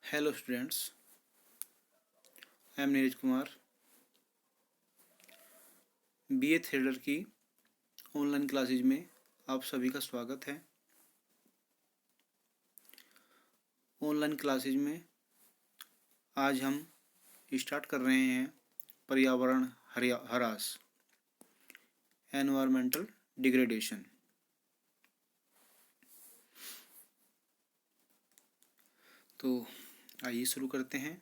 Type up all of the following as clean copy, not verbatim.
Hello students, I am Neeraj Kumar. BA theatre की online classes में आप सभी का स्वागत है। ऑनलाइन क्लासेज में आज हम स्टार्ट कर रहे हैं पर्यावरण ह्रास, एनवायरमेंटल डिग्रेडेशन। तो आइए शुरू करते हैं।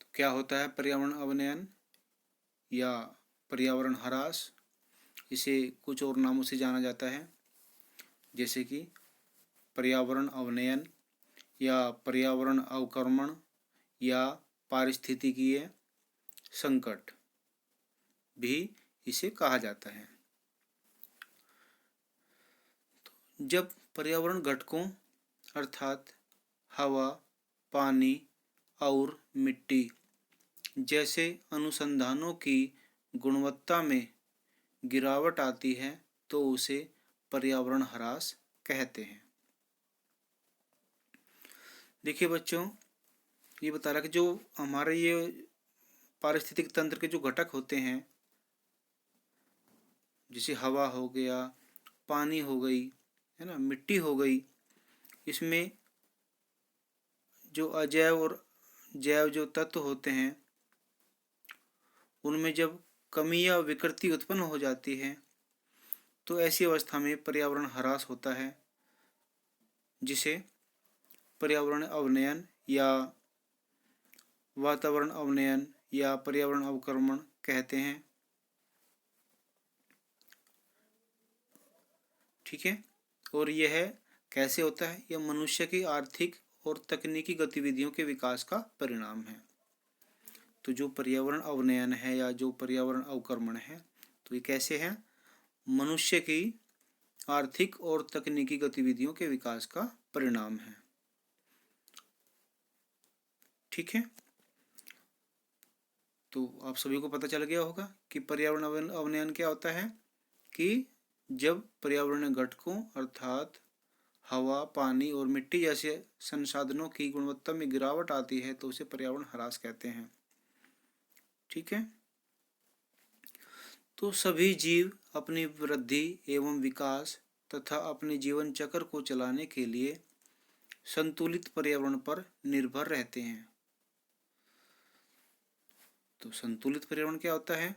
तो क्या होता है पर्यावरण अवनयन या पर्यावरण ह्रास? इसे कुछ और नामों से जाना जाता है, जैसे कि पर्यावरण अवनयन या पर्यावरण अवक्रमण या पारिस्थितिकीय संकट भी इसे कहा जाता है। जब पर्यावरण घटकों अर्थात हवा, पानी और मिट्टी जैसे अनुसंधानों की गुणवत्ता में गिरावट आती है तो उसे पर्यावरण ह्रास कहते हैं। देखिए बच्चों, ये बता रहा कि जो हमारे ये पारिस्थितिक तंत्र के जो घटक होते हैं, जैसे हवा हो गया, पानी हो गई, है ना, मिट्टी हो गई, इसमें जो अजैव और जैव जो तत्व होते हैं उनमें जब कमी या विकृति उत्पन्न हो जाती है तो ऐसी अवस्था में पर्यावरण ह्रास होता है, जिसे पर्यावरण अवनयन या वातावरण अवनयन या पर्यावरण अवक्रमण कहते हैं। ठीक है। और यह कैसे होता है? यह मनुष्य की आर्थिक और तकनीकी गतिविधियों के विकास का परिणाम है। तो जो पर्यावरण अवनयन है या जो पर्यावरण अवक्रमण है, तो ये कैसे है? मनुष्य की आर्थिक और तकनीकी गतिविधियों के विकास का परिणाम है। ठीक है। तो आप सभी को पता चल गया होगा कि पर्यावरण अवनयन क्या होता है, कि जब पर्यावरण घटकों अर्थात हवा, पानी और मिट्टी जैसे संसाधनों की गुणवत्ता में गिरावट आती है तो उसे पर्यावरण ह्रास कहते हैं। ठीक है। तो सभी जीव अपनी वृद्धि एवं विकास तथा अपने जीवन चक्र को चलाने के लिए संतुलित पर्यावरण पर निर्भर रहते हैं। तो संतुलित पर्यावरण क्या होता है?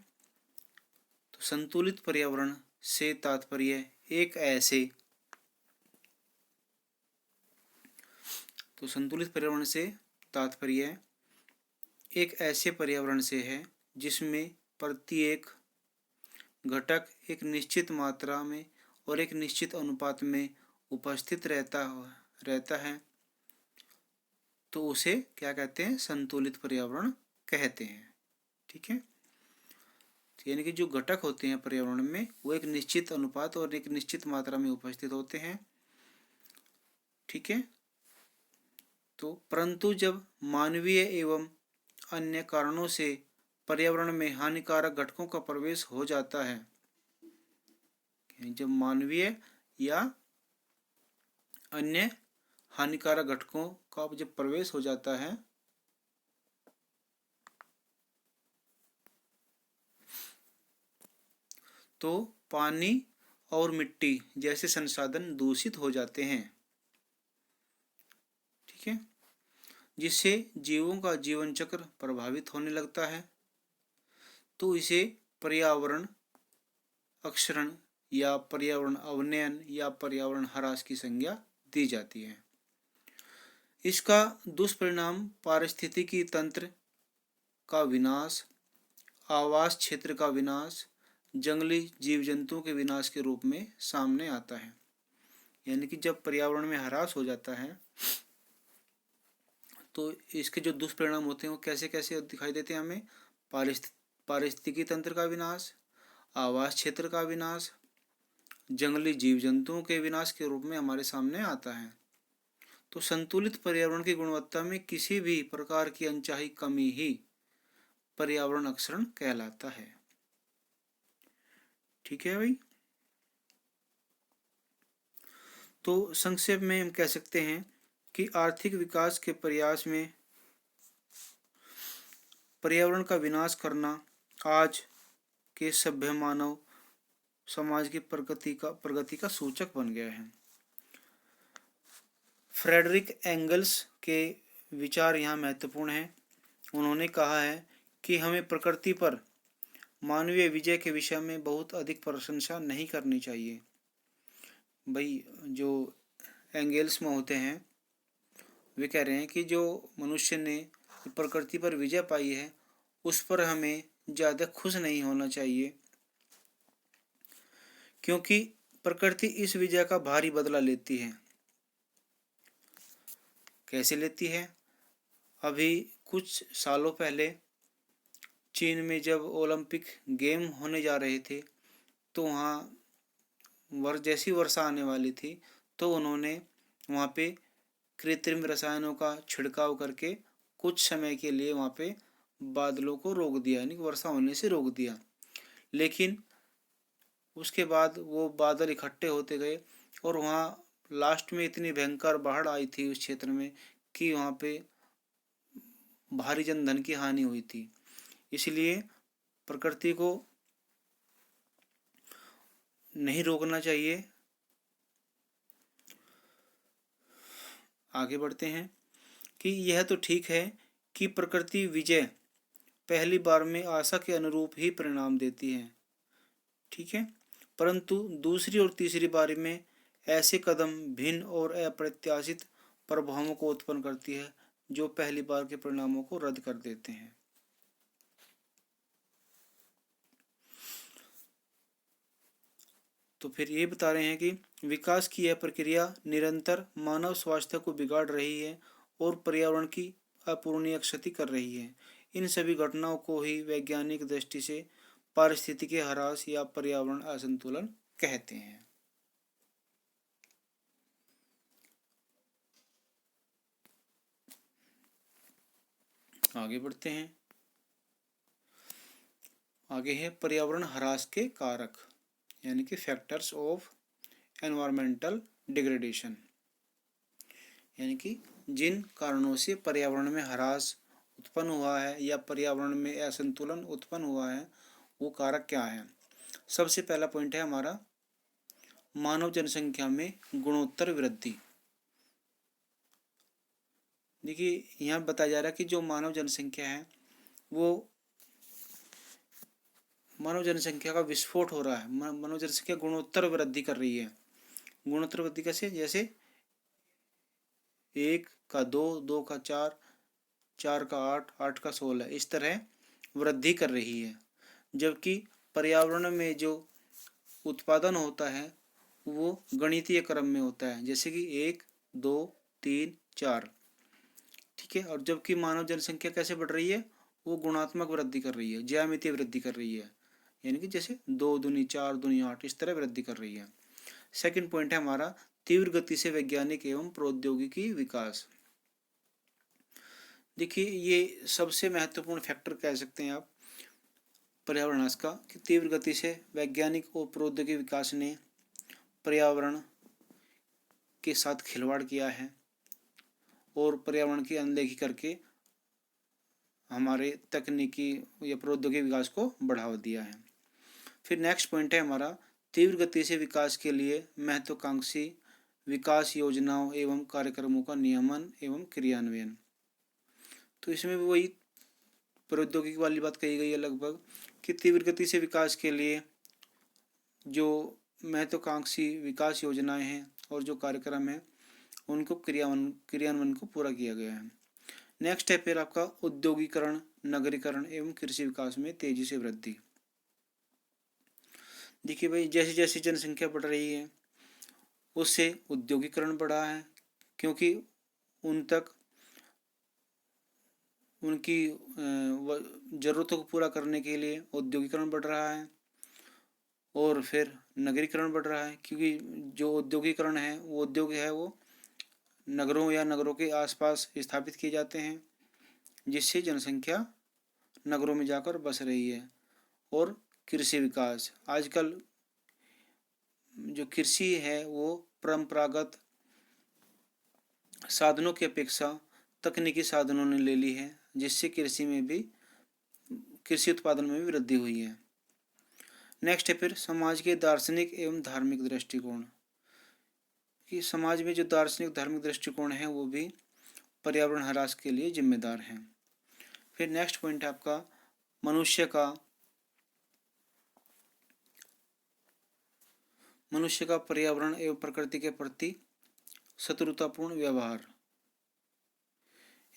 तो संतुलित पर्यावरण से तात्पर्य एक ऐसे तो संतुलित पर्यावरण से तात्पर्य एक ऐसे पर्यावरण से है जिसमें प्रत्येक घटक एक निश्चित मात्रा में और एक निश्चित अनुपात में उपस्थित रहता है, तो उसे क्या कहते हैं? संतुलित पर्यावरण कहते हैं। ठीक है। यानी कि जो घटक होते हैं पर्यावरण में वो एक निश्चित अनुपात और एक निश्चित मात्रा में उपस्थित होते हैं। ठीक है। तो परंतु जब मानवीय एवं अन्य कारणों से पर्यावरण में हानिकारक घटकों का प्रवेश हो जाता है, जब मानवीय या अन्य हानिकारक घटकों का जब प्रवेश हो जाता है तो पानी और मिट्टी जैसे संसाधन दूषित हो जाते हैं। ठीक है। जिससे जीवों का जीवन चक्र प्रभावित होने लगता है, तो इसे पर्यावरण अक्षरण या पर्यावरण अवनयन या पर्यावरण ह्रास की संज्ञा दी जाती है। इसका दुष्परिणाम पारिस्थितिकी तंत्र का विनाश, आवास क्षेत्र का विनाश, जंगली जीव जंतुओं के विनाश के रूप में सामने आता है। यानी कि जब पर्यावरण में ह्रास हो जाता है तो इसके जो दुष्परिणाम होते हैं वो कैसे कैसे दिखाई देते हैं हमें? पारिस्थितिकी तंत्र का विनाश, आवास क्षेत्र का विनाश, जंगली जीव जंतुओं के विनाश के रूप में हमारे सामने आता है। तो संतुलित पर्यावरण की गुणवत्ता में किसी भी प्रकार की अनचाही कमी ही पर्यावरण अक्षरण कहलाता है। ठीक है भाई। तो संक्षेप में हम कह सकते हैं कि आर्थिक विकास के प्रयास में पर्यावरण का विनाश करना आज के सभ्य मानव समाज की प्रगति का सूचक बन गया है। फ्रेडरिक एंगल्स के विचार यहाँ महत्वपूर्ण हैं। उन्होंने कहा है कि हमें प्रकृति पर मानवीय विजय के विषय में बहुत अधिक प्रशंसा नहीं करनी चाहिए। भाई जो एंगल्स में होते हैं वे कह रहे हैं कि जो मनुष्य ने प्रकृति पर विजय पाई है उस पर हमें ज़्यादा खुश नहीं होना चाहिए, क्योंकि प्रकृति इस विजय का भारी बदला लेती है। कैसे लेती है? अभी कुछ सालों पहले चीन में जब ओलंपिक गेम होने जा रहे थे तो वहाँ जैसी वर्षा आने वाली थी तो उन्होंने वहाँ पे कृत्रिम रसायनों का छिड़काव करके कुछ समय के लिए वहाँ पे बादलों को रोक दिया, यानी वर्षा होने से रोक दिया। लेकिन उसके बाद वो बादल इकट्ठे होते गए और वहाँ लास्ट में इतनी भयंकर बाढ़ आई थी उस क्षेत्र में कि वहाँ पे भारी जनधन की हानि हुई थी। इसलिए प्रकृति को नहीं रोकना चाहिए। आगे बढ़ते हैं कि यह तो ठीक है कि प्रकृति विजय पहली बार में आशा के अनुरूप ही परिणाम देती है, ठीक है, परंतु दूसरी और तीसरी बारी में ऐसे कदम भिन्न और अप्रत्याशित प्रभावों को उत्पन्न करती है जो पहली बार के परिणामों को रद्द कर देते हैं। तो फिर ये बता रहे हैं कि विकास की यह प्रक्रिया निरंतर मानव स्वास्थ्य को बिगाड़ रही है और पर्यावरण की अपूरणीय क्षति कर रही है। इन सभी घटनाओं को ही वैज्ञानिक दृष्टि से पारिस्थितिकी ह्रास या पर्यावरण असंतुलन कहते हैं। आगे बढ़ते हैं। आगे है पर्यावरण ह्रास के कारक, यानी कि फैक्टर्स ऑफ एनवायरमेंटल डिग्रेडेशन, यानी कि जिन कारणों से पर्यावरण में ह्रास उत्पन्न हुआ है या पर्यावरण में असंतुलन उत्पन्न हुआ है वो कारक क्या है। सबसे पहला पॉइंट है हमारा मानव जनसंख्या में गुणोत्तर वृद्धि। देखिए यहाँ बताया जा रहा है कि जो मानव जनसंख्या है वो मानव जनसंख्या का विस्फोट हो रहा है, मानव जनसंख्या गुणोत्तर वृद्धि कर रही है। गुणोत्तर वृद्धि कैसे? जैसे 1 का 2, 2 का 4, 4 का 8, 8 का 16 इस तरह वृद्धि कर रही है। जबकि पर्यावरण में जो उत्पादन होता है वो गणितीय क्रम में होता है, जैसे कि 1, 2, 3, 4, ठीक है। और जबकि मानव जनसंख्या कैसे बढ़ रही है? वो गुणात्मक वृद्धि कर रही है, ज्यामितीय वृद्धि कर रही है, यानी कि जैसे 2 दूनी 4 दूनी 8 इस तरह वृद्धि कर रही है। सेकंड पॉइंट है हमारा तीव्र गति से वैज्ञानिक एवं प्रौद्योगिकी विकास। देखिए ये सबसे महत्वपूर्ण फैक्टर कह सकते हैं आप पर्यावरण का, कि तीव्र गति से वैज्ञानिक और प्रौद्योगिकी विकास ने पर्यावरण के साथ खिलवाड़ किया है और पर्यावरण की अनदेखी करके हमारे तकनीकी या प्रौद्योगिकी विकास को बढ़ावा दिया है। फिर नेक्स्ट पॉइंट है हमारा तीव्र गति से विकास के लिए महत्वाकांक्षी विकास योजनाओं एवं कार्यक्रमों का नियमन एवं क्रियान्वयन। तो इसमें भी वही प्रौद्योगिकी वाली बात कही गई है लगभग, कि तीव्र गति से विकास के लिए जो महत्वाकांक्षी विकास योजनाएं हैं और जो कार्यक्रम हैं उनको क्रियान्वयन को पूरा किया गया है। नेक्स्ट है फिर आपका औद्योगिकरण, नगरीकरण एवं कृषि विकास में तेजी से वृद्धि। देखिए भाई जैसे जैसे जनसंख्या बढ़ रही है उससे औद्योगिकरण बढ़ा है, क्योंकि उन तक उनकी ज़रूरतों को पूरा करने के लिए औद्योगिकरण बढ़ रहा है। और फिर नगरीकरण बढ़ रहा है, क्योंकि जो औद्योगिकरण है वो उद्योग है वो नगरों या नगरों के आसपास स्थापित किए जाते हैं, जिससे जनसंख्या नगरों में जाकर बस रही है। और कृषि विकास, आजकल जो कृषि है वो परंपरागत साधनों की अपेक्षा तकनीकी साधनों ने ले ली है, जिससे कृषि उत्पादन में भी वृद्धि हुई है। नेक्स्ट है फिर समाज के दार्शनिक एवं धार्मिक दृष्टिकोण, कि समाज में जो दार्शनिक धार्मिक दृष्टिकोण है वो भी पर्यावरण ह्रास के लिए जिम्मेदार हैं। फिर नेक्स्ट पॉइंट है आपका मनुष्य का पर्यावरण एवं प्रकृति के प्रति शत्रुतापूर्ण व्यवहार,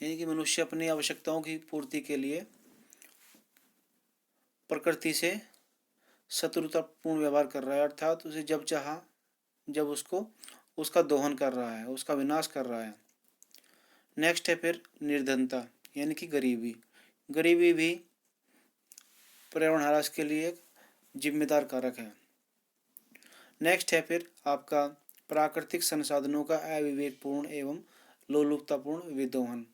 यानी कि मनुष्य अपनी आवश्यकताओं की पूर्ति के लिए प्रकृति से शत्रुतापूर्ण व्यवहार कर रहा है, अर्थात उसे जब चाहा जब उसका दोहन कर रहा है, उसका विनाश कर रहा है। नेक्स्ट है फिर निर्धनता, यानी कि गरीबी भी पर्यावरण ह्रास के लिए एक जिम्मेदार कारक है। नेक्स्ट है फिर आपका प्राकृतिक संसाधनों का अविवेकपूर्ण एवं लोलुपतापूर्ण विदोहन।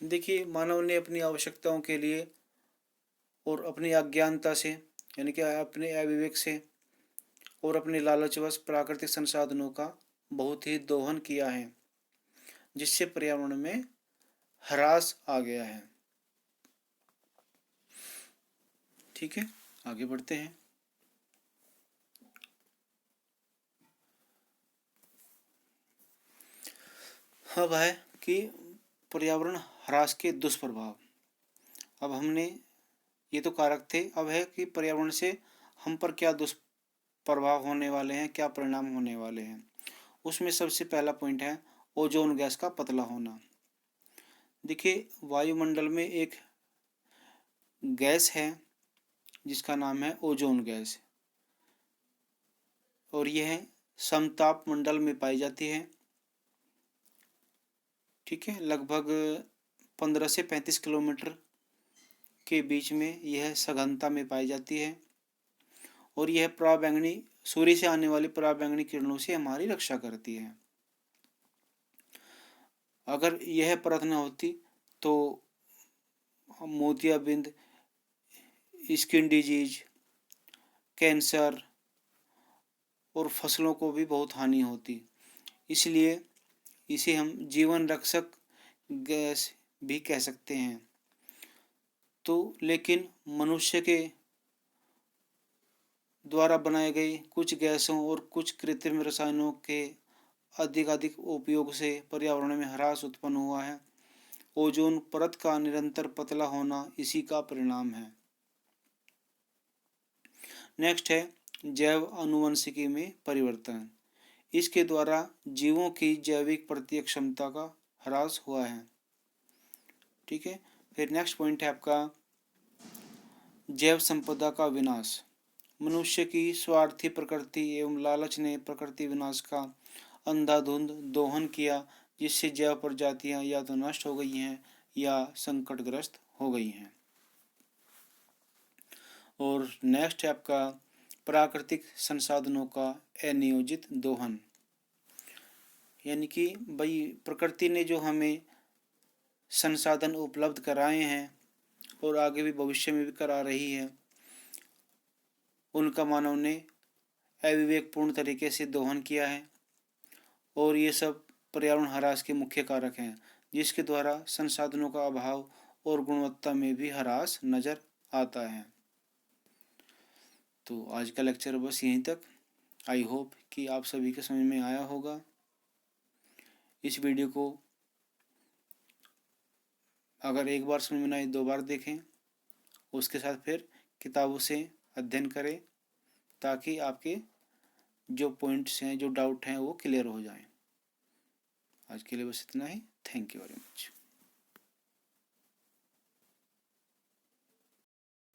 देखिए, मानव ने अपनी आवश्यकताओं के लिए और अपनी अज्ञानता से, यानी कि अपने अविवेक से और अपने लालचवश प्राकृतिक संसाधनों का बहुत ही दोहन किया है, जिससे पर्यावरण में ह्रास आ गया है। ठीक है, आगे बढ़ते हैं। अब है कि पर्यावरण ह्रास के दुष्प्रभाव। अब हमने ये तो कारक थे, अब है कि पर्यावरण से हम पर क्या दुष्प्रभाव होने वाले हैं, क्या परिणाम होने वाले हैं। उसमें सबसे पहला पॉइंट है ओजोन गैस का पतला होना। देखिए, वायुमंडल में एक गैस है जिसका नाम है ओजोन गैस, और यह समताप मंडल में पाई जाती है। ठीक है, लगभग 15 से 35 किलोमीटर के बीच में यह सघनता में पाई जाती है, और यह पराबैंगनी सूर्य से आने वाली पराबैंगनी किरणों से हमारी रक्षा करती है। अगर यह परत न होती तो मोतियाबिंद, स्किन डिजीज, कैंसर और फसलों को भी बहुत हानि होती। इसलिए इसे हम जीवन रक्षक गैस भी कह सकते हैं। तो लेकिन मनुष्य के द्वारा बनाए गए कुछ गैसों और कुछ कृत्रिम रसायनों के अधिक उपयोग से पर्यावरण में ह्रास उत्पन्न हुआ है। ओजोन परत का निरंतर पतला होना इसी का परिणाम है। नेक्स्ट है जैव आनुवंशिकी में परिवर्तन। इसके द्वारा जीवों की जैविक प्रत्येक क्षमता का ह्रास हुआ है। ठीक है, फिर नेक्स्ट पॉइंट है आपका जैव संपदा का विनाश। मनुष्य की स्वार्थी प्रकृति एवं लालच ने प्रकृति विनाश का अंधाधुंध दोहन किया, जिससे जैव प्रजातियां या तो नष्ट हो गई हैं या संकटग्रस्त हो गई हैं। और नेक्स्ट है आपका प्राकृतिक संसाधनों का अनियोजित दोहन, यानी कि भाई प्रकृति ने जो हमें संसाधन उपलब्ध कराए हैं और आगे भी भविष्य में भी करा रही है, उनका मानव ने अविवेकपूर्ण तरीके से दोहन किया है, और ये सब पर्यावरण ह्रास के मुख्य कारक हैं, जिसके द्वारा संसाधनों का अभाव और गुणवत्ता में भी ह्रास नज़र आता है। तो आज का लेक्चर बस यहीं तक। आई होप कि आप सभी के समझ में आया होगा। इस वीडियो को अगर एक बार समझ में ना आए 2 बार देखें, उसके साथ फिर किताबों से अध्ययन करें, ताकि आपके जो पॉइंट्स हैं, जो डाउट हैं, वो क्लियर हो जाएं। आज के लिए बस इतना ही। Thank you very much.